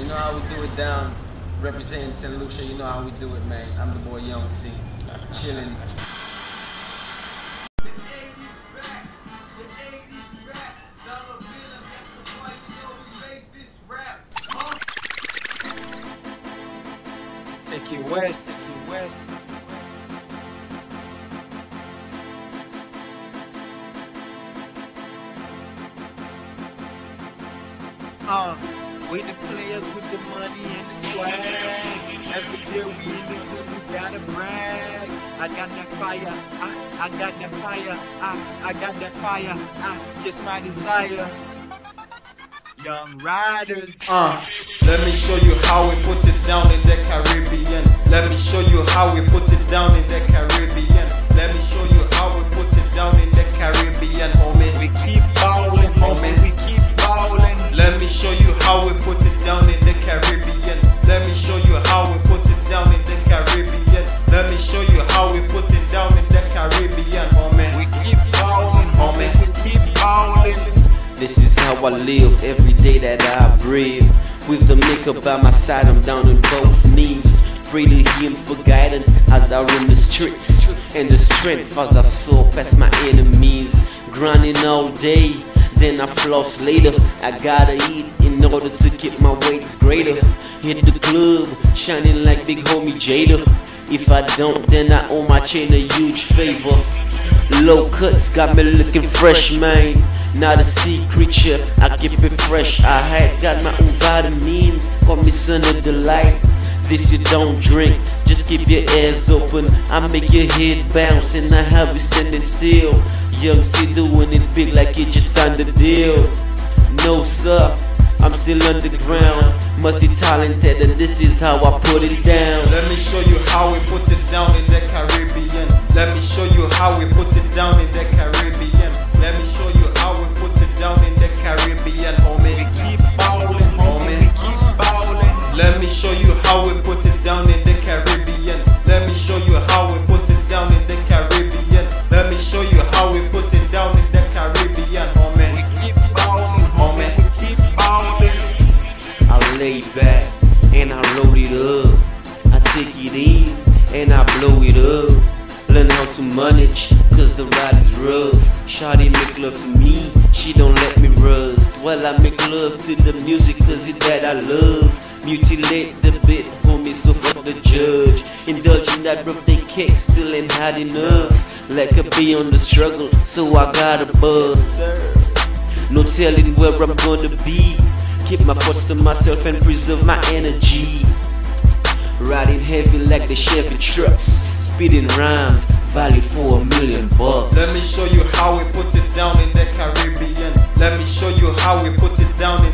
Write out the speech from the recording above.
You know how we do it down, representing St. Lucia. You know how we do it, man. I'm the boy Young C, chilling. Take it west. We the players with the money and the swag. Every year we in the hood, we gotta brag. I got that fire, I got that fire, I got that fire, just my desire. Young riders. Let me show you how we put it down in the Caribbean. Let me show you how we put it down in the Caribbean. Let me show you how we put it down in the Caribbean, homie. We keep ballin', homie. We keep ballin'. Let me show you how we put it down in the Caribbean. Let me show you how we put it down in the Caribbean. Let me show you how we put it down in the Caribbean, homie. We keep ballin', homie. We keep ballin'. This is how I live every day that I breathe. With the makeup by my side, I'm down on both knees. Pray to Him for guidance as I run the streets, and the strength as I soar past my enemies. Grinding all day, then I floss later. I gotta eat in order to keep my weights greater. Hit the club, shining like big homie Jada. If I don't, then I owe my chain a huge favor. Low cuts got me looking fresh, man. Not a sea creature, I keep it fresh. I had got my own vitamins, call me son of the light. This you don't drink, just keep your ears open. I make your head bounce and I have you standing still. Young C doing it big like it just signed the deal. No sir, I'm still underground, multi-talented, and this is how I put it down. Let me show you how we put it down in the Caribbean. Let me show you how we put it down in the Caribbean. Let me show you how we put it down in the Caribbean, homie. We keep ballin', homie. We keep ballin'. Let me show you how we put it down in the Caribbean. Let me show you how we put it down in the Caribbean. Let me show you how we put it down in the Caribbean, homie. We keep ballin', homie. We keep ballin'. I lay back and I roll it up. I take it in and I blow it up. Learn how to manage, cause the ride is rough. Shawty make love to me, she don't let me rust. While I make love to the music, cause it's that I love. Mutilate the bit, homie, so fuck the judge. Indulge in that birthday cake, still ain't hot enough. Like a bee on the struggle, so I got a buzz. No telling where I'm gonna be. Keep my thoughts to myself and preserve my energy. Riding heavy like the Chevy trucks, speeding rhymes, valued for $1 million. Let me show you how we put it down in the Caribbean. Let me show you how we put it down